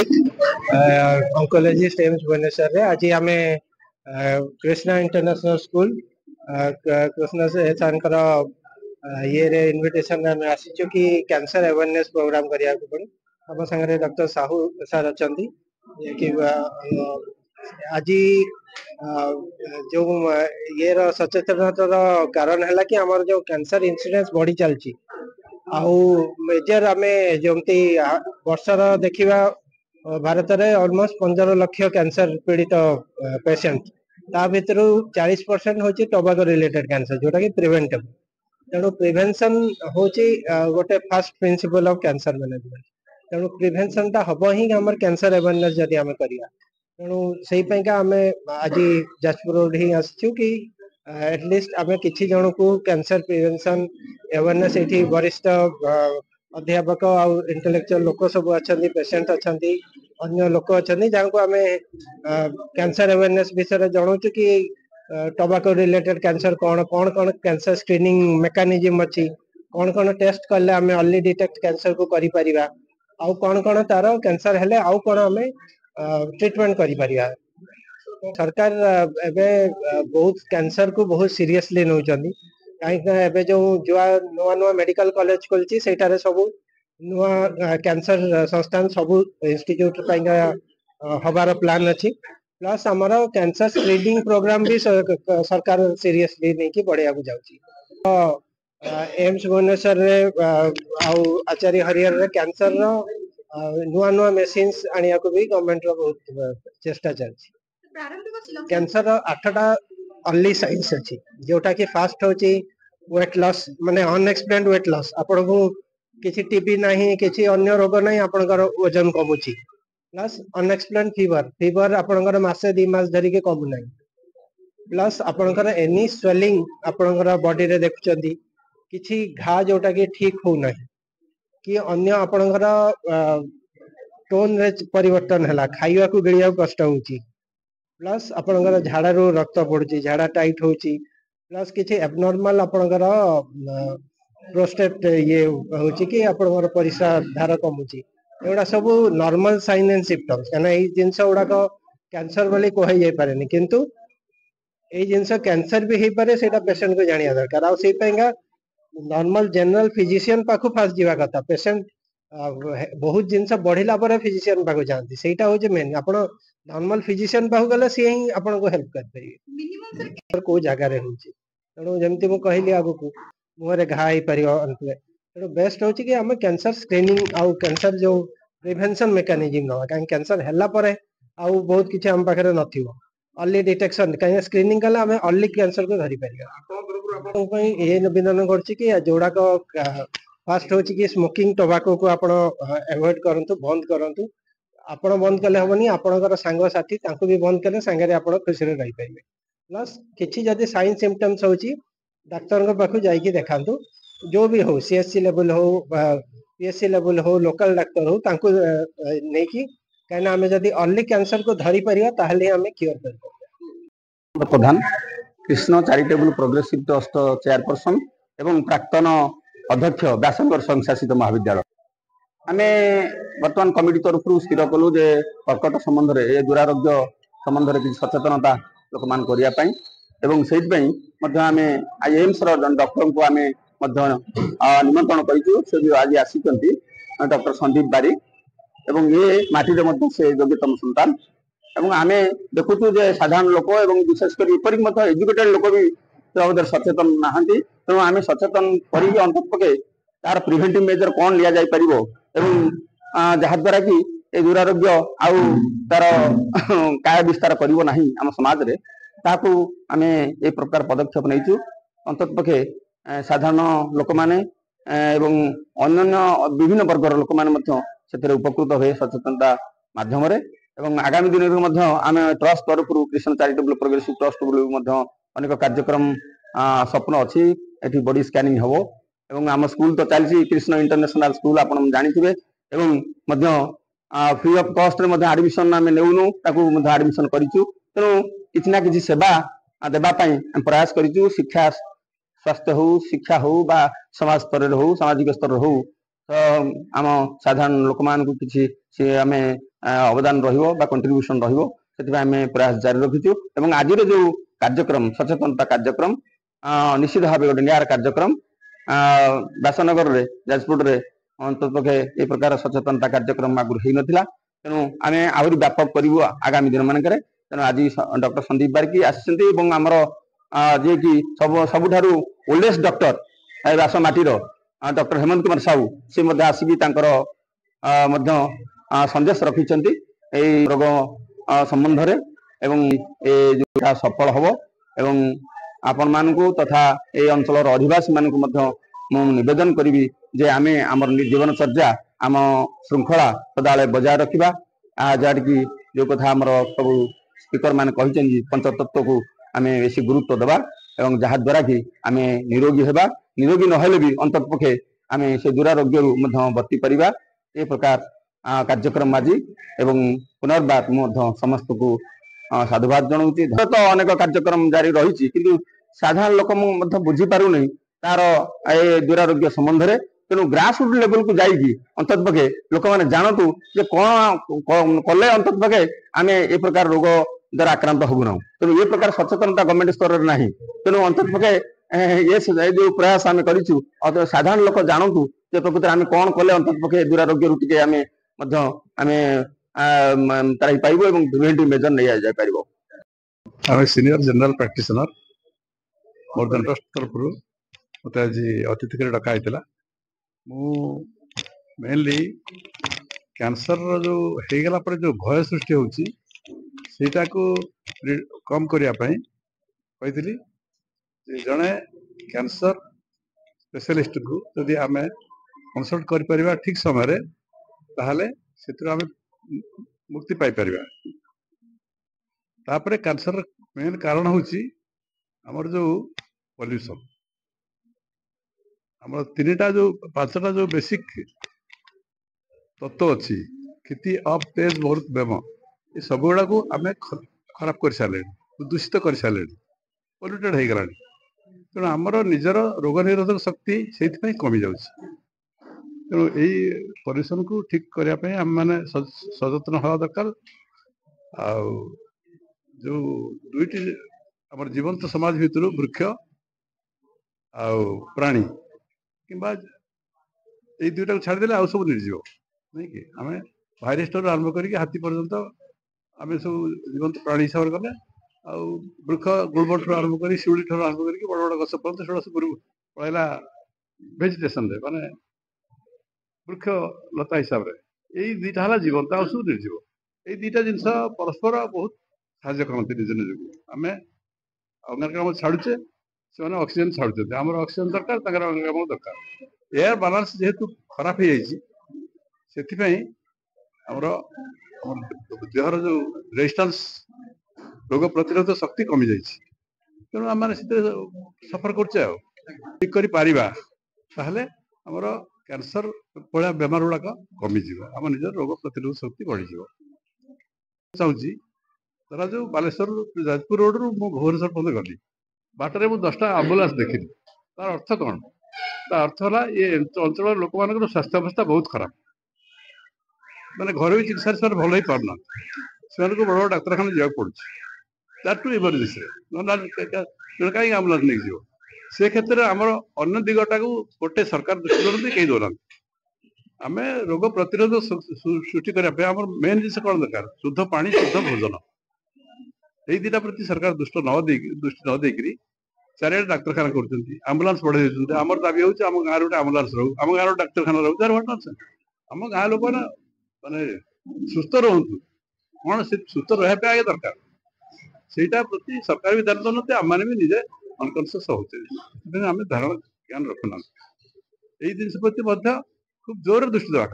नायक oncologist AIIMS Bhubaneswar रे आज आम Krishna international school Krishna sir ये रे इनविटेशन आम आसीचु कि कैंसर अवेयरनेस प्रोग्राम करिया को पड़े हम संगे डॉक्टर साहू सर अच्छा कि आज जो ये सचेतनतार कारण है कि आमर जो कैंसर इंसिडेंस बढ़ी चलची आउ मेजर आम जमती वर्षर देखा भारत में ऑलमोस्ट 15 लाख कैंसर पीड़ित पेशेंट ता भर 40% हूँ टोबाको रिलेटेड कैंसर जोटा कि प्रिवेंटेबल तेणु प्रिवेंशन हूँ गोटे fast principle of cancer management तेणु प्रिवेंशन टा हम ही आम कैंसर अवेयरनेस जदि आम करिया तेणु से आम आज जाजपुर ही आसचु कि एटलिस्ट आम किसी जन को कैंसर प्रिवेंशन अवेयरनेस ये वरिष्ठ अध्यापक आउ इंटेलेक्चुअल लोक सब अच्छा पेशेंट अच्छा अन्य लोक अच्छा जहाँ को आम कैंसर अवेयरनेस विषय जनाऊँ कि टोबाको रिलेटेड कैंसर कौन कौन कौन कैंसर स्क्रीनिंग मेकानिज्म अच्छी कौन कौन टेस्ट कले आम अर्ली डिटेक्ट कैंसर को करि परिबा आउ कौन कौन तार कैंसर हेले आउ कौन आम ट्रीटमेंट करि परिबा। सरकार एबे बहुत कैंसर को बहुत सीरियसली नौचंदी कहीं जो नुआ नुआ मेडिकल कॉलेज खोलची सेटारे सब नुआ कैंसर संस्थान सब इंस्टीट्यूट हबार प्लान अच्छी प्लस आमर कैंसर स्क्रीनिंग प्रोग्राम भी सरकार सीरियसली नहीं कि बढ़िया को जाउची एम्स भुवनेश्वर रे आचार्य हरिहर रे कैंसर नुआ नुआ मेसिन्स आनिया को भी गवर्नमेंट रो बहुत चेष्टा चलची। कैंसर 8टा अर्ली साइंस अच्छी जोटा कि फास्ट होची वेट लॉस माने अनएक्सप्लेन्ड वेट लॉस आपन को किसी टीबी नहीं किसी अन्य रोग नहीं आपनकर वजन कमुची प्लस अनएक्सप्लेन्ड फीवर फीवर आपनकर मासे 2 मास धरी के कमु नहीं प्लस आपनकर एनी स्वेलिंग आपनकर बॉडी रे देखुचंदी किसी घा जोटा कि ठीक हो नहीं कि अन्य आपनकर टोन रे परिवर्तन हला खाइवा को गिलिया कष्ट होची प्लस आपनकर झाड़ा रो रक्त पड़ुची झाड़ा टाइट होची प्लस किसी एबनॉर्मल आपनकर प्रोस्टेट ये होची कि आपनकर परिस्रा धार कमुची एगुड़ा सब नॉर्मल साइन एंड सिम्पटम्स कहना ये जिनस गुड़ाक कैंसर बोली कह जाई पारेनी किंतु ये जिनस कैंसर भी हो पारे सेटा पेशेंट को जानिया दरकार आ से नॉर्मल जनरल फिजिशियन पाखु फास्ट जीवा कथा पेशेंट बहुत जिनस बढ़िला पर फिजिशियन पाखु जाती सेटा होचे मेन आपण नॉर्मल फिजिशियन पाखु गले सी ही आपण को हेल्प कर परिबे को जगह रे होची तेणु जमती मु कहली आगु को मुहरे घा ही परियो अंतले तेणु बेस्ट होची कि हम कैंसर स्क्रीनिंग आउ कैंसर जो प्रिवेंशन मेकानिज्म न काई कैंसर हल्ला परे आउ बहुत किछि हम पाखरे नथिवो अर्ली डिटेक्शन काई स्क्रीनिंग कला हम अर्ली कैंसर को धरि परिया ये निवेदन करछि कि जोड़ा को फास्ट होची कि स्मोकिंग टोबाको को आपण अवॉइड करंतु बंद करंतु आपण बंद कले हबनी आपणकर सांग साथी तांको भी बंद कले संगे रे आपण खुशी रे रही परिबे प्लस किछि जदी साइन सिम्पटम्स होची डॉक्टर को पाखु जाई कि देखांतु जो भी हो सीएससी लेवल हो पीएससी लेवल हो लोकल डॉक्टर हो तांको नै कि कहना हमें जदी अर्ली कैंसर को धरि परिया ताहले हमें क्योर कर सकते। Pradhan Krishna charitable progressive trust chairperson एवं प्राक्तन अध्यक्ष व्यासंगर संशासित महाविद्यालय आमे वर्तमान कमिटी तरफ स्थिर कलु जे कर्कट संबंध में ए दुरारोग्य संबंध में किसी सचेतनता लोक मान करिया पई एवं सेहि पई मध्य आमे आईएम्स रो डॉक्टर को आमे मध्य निमंत्रण करिछु से भी आज आसीचंती डॉक्टर संदीप बारिक एवं ये माटी रे मध्य से योग्यतम संतान एवं आमे देखुछु जे साधारण लोक एवं विशेषकर इपरि मध्य एजुकेटेड लोक भी बाबद सचेतन नाहंती तेणु आमे सचेतन करी अंतपके तार प्रिवेंटिव मेजर कौन लिया जाय परिबो एवं जहा द्वारा कि ए दुरारोग्य आउ तार काय विस्तार करिवो नाही हम समाज रे ताकू आमे ए प्रकार पदक्षेप नैचु अंतपके साधारण लोक माने एवं अन्य विभिन्न वर्गर लोक माने मध्य सेतरे उपकृत होय सचेतनता माध्यम रे एवं आगामी दिन रे मध्य आमे ट्रस्ट तरफ कृष्ण चैरिटेबल प्रोग्रेसिव ट्रस्ट बोली मध्य अनेक कार्यक्रम स्वप्न अछि एठी बॉडी स्कैनिंग हबो एवं आम स्कूल तो चलछि कृष्ण इंटरनेशनल स्कूल आपण जानिथिबे एवं मध्य फ्री ऑफ कॉस्ट रे मध्य एडमिशन आमे नेउनु ताकू मध्य एडमिशन करिछु तेनु किछि ना किछि सेवा देबा पई हम प्रयास करिछु शिक्षा स्वास्थ्य हो शिक्षा हो बा समाज स्तर हो सामाजिक स्तर हो तो आम साधारण लोक मान को किछि से आमे अवदान कंट्रीब्यूशन रही प्रयास जारी रखीचु एवं आज जो कार्यक्रम सचेतनता कार्यक्रम निश्चित भाव गोटे निआर कार्यक्रम व्यासनगर में जाजपुर में अंतपक्षे ये प्रकार सचेतनता कार्यक्रम आगुरी हो नाला तेणु आम आहरी व्यापक करूँ आगामी दिन मानक तेणु आज डॉक्टर संदीप बारिकी आमर जी कि सबुठ ओल्डेस्ट डॉक्टर व्यास माटीर डॉक्टर हेमंत कुमार साहू सी आसिक संदेश रखिंट रोग संबंध सफल हम एवं आपण मानू तथा ये अंचल अधिवासी मानक निवेदन करी जे आमे आमर जीवनचर्या आम श्रृंखला सदाले बजाय रखा जहाँ कि जो कथा आमर सब स्पीकर मैंने कही पंचतत्व को आम बेसी गुरुत्व देवा एवं जहाँ द्वारा कि आम निरोगी होगा निरोगी नहले भी अंततपक्षे आम से दुरारोग्य बर्ती पारिबा ए प्रकार कार्यक्रम आज एवं पुनर्बार समस्त को साधुवाद जनाऊँगी तो अनेक कार्यक्रम जारी रही किंतु साधारण लोक बुझी पार नहीं तार ए दुरारोग्य संबंध में तेणु ग्रासरूट लेवल को जाइए अंततपक्षे लोक मैंने जानतु जे कौन कले अंततपक्षे आम ए प्रकार रोग द्वारा आक्रांत हबु ना तेणु ये प्रकार सचेतनता गवर्नमेंट स्तर में ना तेणु अंततपक्षे ये जो प्रयास आम करूँ साधारण लोक जानतु जे प्रकृति आम कौन कले अंततपक्षे दुरारोग्य टे आम ताराई पाइबो एवं प्रिवेंटिव मेजर नहीं जाय पारिबो। आम senior general practitioner more than trust तरफ मत आज अतिथि कर डका मु मेनली कैंसर जो होगला पर जो भय सृष्टि होची सेटा को कम करिया पई कहितली जड़े कैंसर स्पेशलिस्ट को यदि आम कंसल्ट कर परिबा ठीक समय रे ताहले सेतिर आम मुक्ति पाई परिबा। तापरे कैंसर मेन कारण होची हमर जो पॉल्यूशन हमर तीनटा जो पांचटा जो बेसिक तत्व अच्छी खेती अफ तेज बहुत बेम ये सब गुड़ा को आम खराब कर सारे दूषित कर सारे पॉल्यूटेड हो गला तेणु आमर निजर रोग निरोधक शक्ति से कमी जाऊँगी तेणु यही पॉल्यूशन को ठीक करने आम मैंने सचेतन हवा दरकार जो दुईटी आम जीवंत समाज भितर वृक्ष आ प्राणी कि दुईटा को छाड़देले आउ सब निर्जीव नहीं कि आम भाईरेस्ट आरंभ करके हाथी पर्यंत आम सब जीवंत प्राणी हिसाब से गले वृक्ष गुलबट आरंभ कर शिवड़ी ठार आरंभ कर बड़ बड़ गछ पर्यंत से सब पलैला भेजिटेसन माने वृक्ष लता हिसाब से यही दुईटा है जीवंत आ सब निर्जीव ये दुईटा जिनस परस्पर बहुत साहय करते निज निजक आम अंगारकाम्ल छाड़ुचे से ऑक्सीजन छाड़ुचे आम ऑक्सीजन दरकार अंगारकाम्ल दरकार एयर बालांस जेहेतु खराब हो जाए आमर देहर जो रेजिस्टेंस रोग प्रतिरोधक शक्ति कमी जाइए तेणु आम सफर कर कैंसर भाया बेमार गुड़ाक कमिज आम निज रोग प्रतिरोधक शक्ति बढ़ी चाहूँगी धरा जो बालेश्वर जाजपुर रोड रु भुवनेश्वर पर्यटन गली बाटर मुझे 10टा आम्बुलांस देखी तार अर्थ कौन तार अर्थ है ये अंचल लोक मान स्वास्थ्य अवस्था बहुत खराब मैंने घर भी चिकित्सा भल ही पारना से बड़ बड़ डाक्तखाना जावाक पड़ुଛି दैट टू इमरजेंसी कहीं आम्बुलांस नहीं जीव से क्षेत्र में आमर अन्य दिगटा को गोटे सरकार दृष्टि करते कहीं दौना आम रोग प्रतिरोधक सृष्टि करने मेन जिन कौन दरकार शुद्ध पानी शुद्ध भोजन यही दुटा प्रति सरकार दृष्टि न देकर चारिड़े डाक्तखाना कर आम्बुलांस बढ़ाई देते आम दाबी हूँ आम गाँव गोटे आम्बुलांस रो आम गाँव डाक्तखाना रो जार व्हाट नॉनसेंस आम गाँ लोक माने सुस्थ रुहतु कौन से सुस्थ रहा आगे दरकार सेटा प्रति सरकार भी ध्यान दौना आम मैंने भी निजे अनकनसीयस होते आम धारणा ज्ञान रखुना यही जिन प्रति खूब जोर दृष्टि देवा